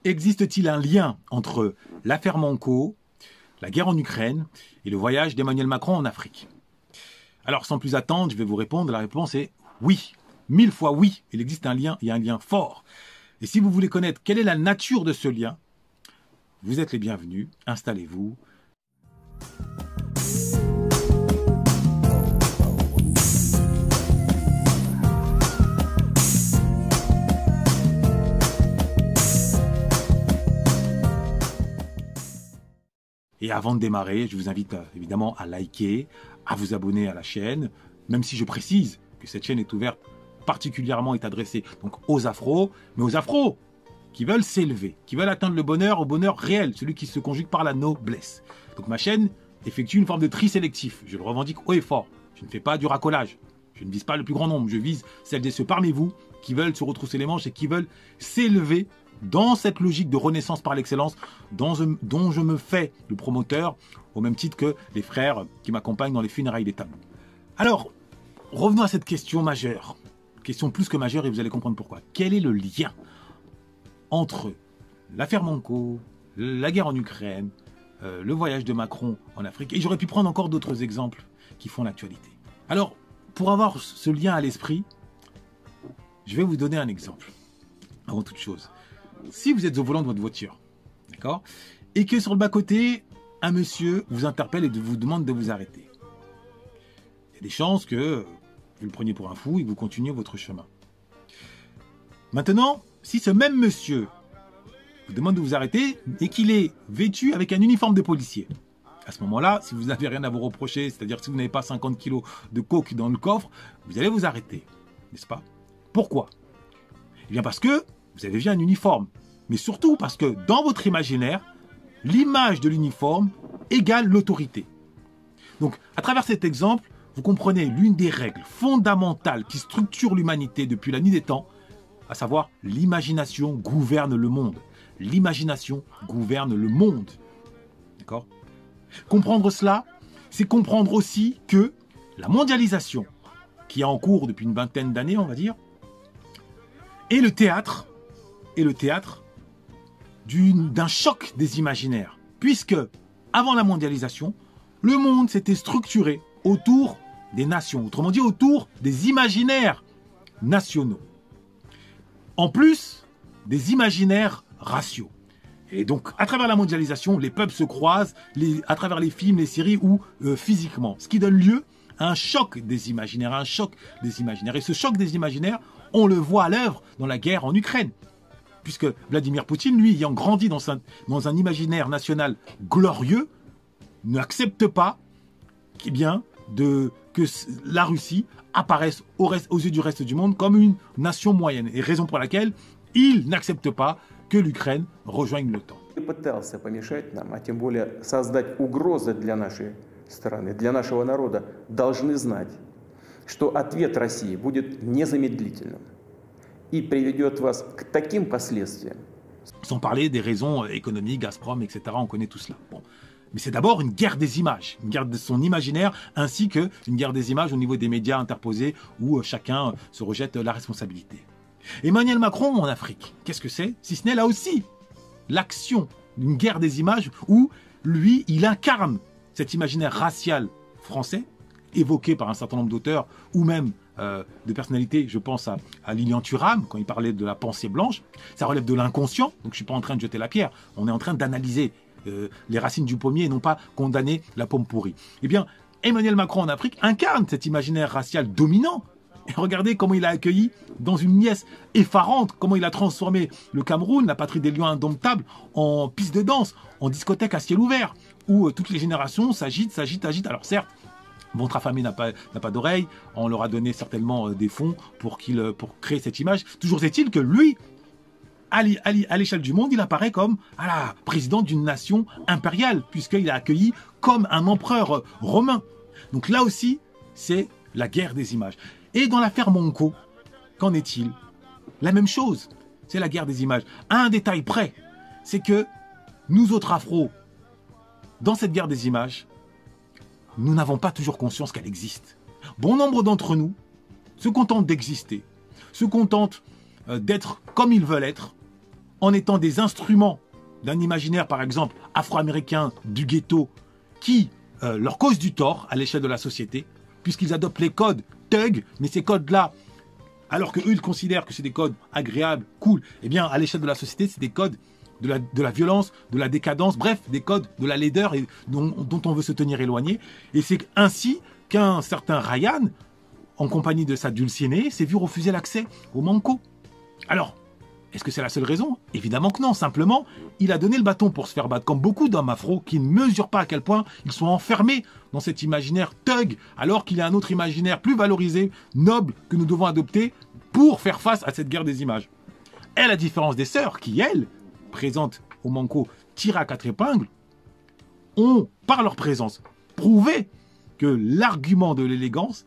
Existe-t-il un lien entre l'affaire Manco, la guerre en Ukraine et le voyage d'Emmanuel Macron en Afrique? Alors, sans plus attendre, je vais vous répondre. La réponse est oui. 1000 fois oui. Il existe un lien, il y a un lien fort. Et si vous voulez connaître quelle est la nature de ce lien, vous êtes les bienvenus. Installez-vous. Et avant de démarrer, je vous invite évidemment à liker, à vous abonner à la chaîne, même si je précise que cette chaîne est ouverte particulièrement, est adressée donc aux afros, mais aux afros qui veulent s'élever, qui veulent atteindre le bonheur au bonheur réel, celui qui se conjugue par la noblesse. Donc ma chaîne effectue une forme de tri sélectif, je le revendique haut et fort. Je ne fais pas du racolage, je ne vise pas le plus grand nombre, je vise celles et ceux parmi vous qui veulent se retrousser les manches et qui veulent s'élever dans cette logique de renaissance par l'excellence dont je me fais le promoteur, au même titre que les frères qui m'accompagnent dans les funérailles des tabous. Alors, revenons à cette question majeure, question plus que majeure et vous allez comprendre pourquoi. Quel est le lien entre l'affaire Manco, la guerre en Ukraine, le voyage de Macron en Afrique? Et j'aurais pu prendre encore d'autres exemples qui font l'actualité. Alors, pour avoir ce lien à l'esprit, je vais vous donner un exemple, avant toute chose. Si vous êtes au volant de votre voiture, d'accord, et que sur le bas-côté, un monsieur vous interpelle et vous demande de vous arrêter, il y a des chances que vous le preniez pour un fou et que vous continuez votre chemin. Maintenant, si ce même monsieur vous demande de vous arrêter et qu'il est vêtu avec un uniforme de policier, à ce moment-là, si vous n'avez rien à vous reprocher, c'est-à-dire si vous n'avez pas 50 kilos de coke dans le coffre, vous allez vous arrêter, n'est-ce pas? Pourquoi? Eh bien parce que vous avez vu un uniforme, mais surtout parce que dans votre imaginaire, l'image de l'uniforme égale l'autorité. Donc, à travers cet exemple, vous comprenez l'une des règles fondamentales qui structurent l'humanité depuis la nuit des temps, à savoir l'imagination gouverne le monde. L'imagination gouverne le monde. D'accord? Comprendre cela, c'est comprendre aussi que la mondialisation, qui est en cours depuis une vingtaine d'années, on va dire, est le théâtre d'un choc des imaginaires. Puisque, avant la mondialisation, le monde s'était structuré autour des nations, autrement dit autour des imaginaires nationaux. En plus des imaginaires raciaux. Et donc, à travers la mondialisation, les peuples se croisent à travers les films, les séries ou physiquement. Ce qui donne lieu à un choc des imaginaires, Et ce choc des imaginaires, on le voit à l'œuvre dans la guerre en Ukraine. Puisque Vladimir Poutine, lui, ayant grandi dans un imaginaire national glorieux, n'accepte pas que la Russie apparaisse aux yeux du reste du monde comme une nation moyenne. Et raison pour laquelle il n'accepte pas que l'Ukraine rejoigne l'OTAN. Il пытался помешать нам, а тем более создать угрозы для нашей страны, для нашего народа, должны знать, что ответ России будет незамедлительным и приведет вас к таким последствиям. Sans parler des raisons économiques, Gazprom, etc. On connaît tout cela. Bon. Mais c'est d'abord une guerre des images, une guerre de son imaginaire, ainsi qu'une guerre des images au niveau des médias interposés où chacun se rejette la responsabilité. Emmanuel Macron en Afrique, qu'est-ce que c'est? Si ce n'est là aussi l'action d'une guerre des images où lui, il incarne cet imaginaire racial français, évoqué par un certain nombre d'auteurs ou même de personnalités, je pense à Lilian Thuram, quand il parlait de la pensée blanche. Ça relève de l'inconscient, donc je ne suis pas en train de jeter la pierre, on est en train d'analyser les racines du pommier et non pas condamner la pomme pourrie. Eh bien, Emmanuel Macron en Afrique incarne cet imaginaire racial dominant. Et regardez comment il a accueilli dans une nièce effarante, comment il a transformé le Cameroun, la patrie des lions indomptables, en piste de danse, en discothèque à ciel ouvert, où toutes les générations s'agitent. Alors certes, votre affamé n'a pas d'oreille, on leur a donné certainement des fonds pour créer cette image. Toujours est-il que lui, à l'échelle du monde, il apparaît comme président d'une nation impériale, puisqu'il a accueilli comme un empereur romain. Donc là aussi, c'est la guerre des images. Et dans l'affaire Manco, qu'en est-il? La même chose, c'est la guerre des images. À un détail près, c'est que nous autres afros, dans cette guerre des images, nous n'avons pas toujours conscience qu'elle existe. Bon nombre d'entre nous se contentent d'exister, se contentent d'être comme ils veulent être, en étant des instruments d'un imaginaire, par exemple, afro-américain du ghetto, qui leur cause du tort à l'échelle de la société, puisqu'ils adoptent les codes thug, mais ces codes-là, alors qu'eux, ils considèrent que c'est des codes agréables, cool, eh bien, à l'échelle de la société, c'est des codes de la violence, de la décadence, bref, des codes de la laideur et dont on veut se tenir éloigné. Et c'est ainsi qu'un certain Ryan, en compagnie de sa dulcinée, s'est vu refuser l'accès au Manco. Alors, est-ce que c'est la seule raison? Évidemment que non. Simplement, il a donné le bâton pour se faire battre, comme beaucoup d'hommes afro qui ne mesurent pas à quel point ils sont enfermés dans cet imaginaire thug, alors qu'il y a un autre imaginaire plus valorisé, noble, que nous devons adopter pour faire face à cette guerre des images. Et à la différence des sœurs, qui, elles, présentes au Manco, tirées à quatre épingles, ont, par leur présence, prouvé que l'argument de l'élégance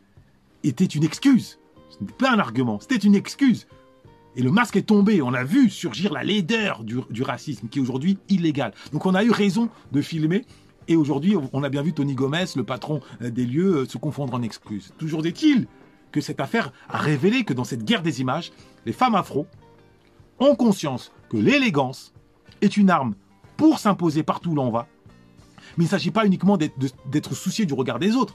était une excuse. Ce n'était pas un argument, c'était une excuse. Et le masque est tombé, on a vu surgir la laideur du racisme qui est aujourd'hui illégal. Donc on a eu raison de filmer et aujourd'hui on a bien vu Tony Gomez, le patron des lieux, se confondre en excuses. Toujours est-il que cette affaire a révélé que dans cette guerre des images, les femmes afro ont conscience que l'élégance est une arme pour s'imposer partout où l'on va. Mais il ne s'agit pas uniquement d'être soucieux du regard des autres.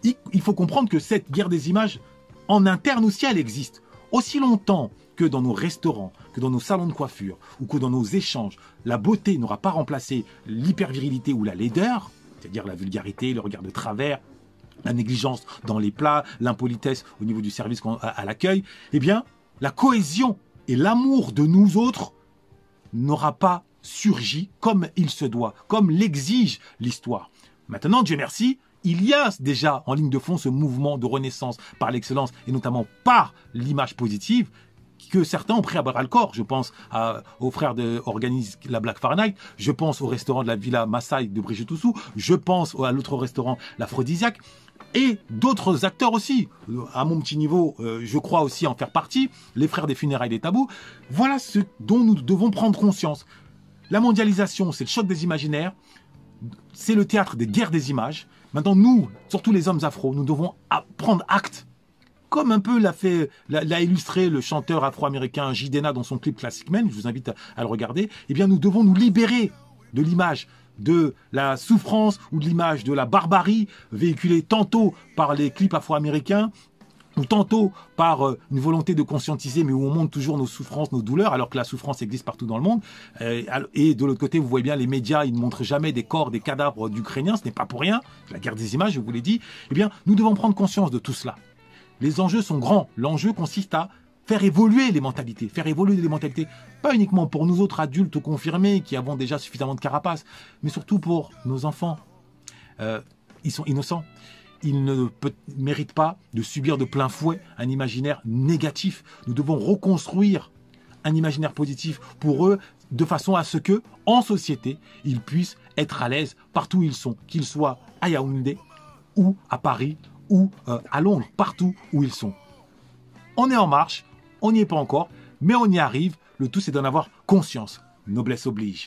Il faut comprendre que cette guerre des images, en interne aussi, elle existe. Aussi longtemps que dans nos restaurants, que dans nos salons de coiffure, ou que dans nos échanges, la beauté n'aura pas remplacé l'hypervirilité ou la laideur, c'est-à-dire la vulgarité, le regard de travers, la négligence dans les plats, l'impolitesse au niveau du service à l'accueil, eh bien, la cohésion et l'amour de nous autres n'aura pas surgi comme il se doit, comme l'exige l'histoire. Maintenant, Dieu merci, il y a déjà en ligne de fond ce mouvement de renaissance par l'excellence et notamment par l'image positive que certains ont pris à bras-le-corps. Je pense aux frères organisent la Black Fahrenheit, je pense au restaurant de la Villa Maasai de Brigitte Oussou, je pense à l'autre restaurant, l'Aphrodisiaque, et d'autres acteurs aussi. À mon petit niveau, je crois aussi en faire partie, les frères des funérailles des tabous. Voilà ce dont nous devons prendre conscience. La mondialisation, c'est le choc des imaginaires, c'est le théâtre des guerres des images. Maintenant, nous, surtout les hommes afro, nous devons prendre acte, comme un peu l'a illustré le chanteur afro-américain Jidenna dans son clip Classic Man, je vous invite à le regarder. Eh bien, nous devons nous libérer de l'image de la souffrance ou de l'image de la barbarie véhiculée tantôt par les clips afro-américains ou tantôt par une volonté de conscientiser, mais où on montre toujours nos souffrances, nos douleurs, alors que la souffrance existe partout dans le monde. Et de l'autre côté, vous voyez bien, les médias, ils ne montrent jamais des corps, des cadavres d'Ukrainiens, ce n'est pas pour rien, la guerre des images, je vous l'ai dit. Eh bien, nous devons prendre conscience de tout cela. Les enjeux sont grands. L'enjeu consiste à faire évoluer les mentalités. Pas uniquement pour nous autres adultes confirmés qui avons déjà suffisamment de carapace, mais surtout pour nos enfants. Ils sont innocents. Ils ne méritent pas de subir de plein fouet un imaginaire négatif. Nous devons reconstruire un imaginaire positif pour eux, de façon à ce que, en société, ils puissent être à l'aise partout où ils sont, qu'ils soient à Yaoundé ou à Paris ou à Londres, partout où ils sont. On est en marche, on n'y est pas encore, mais on y arrive. Le tout, c'est d'en avoir conscience. Noblesse oblige.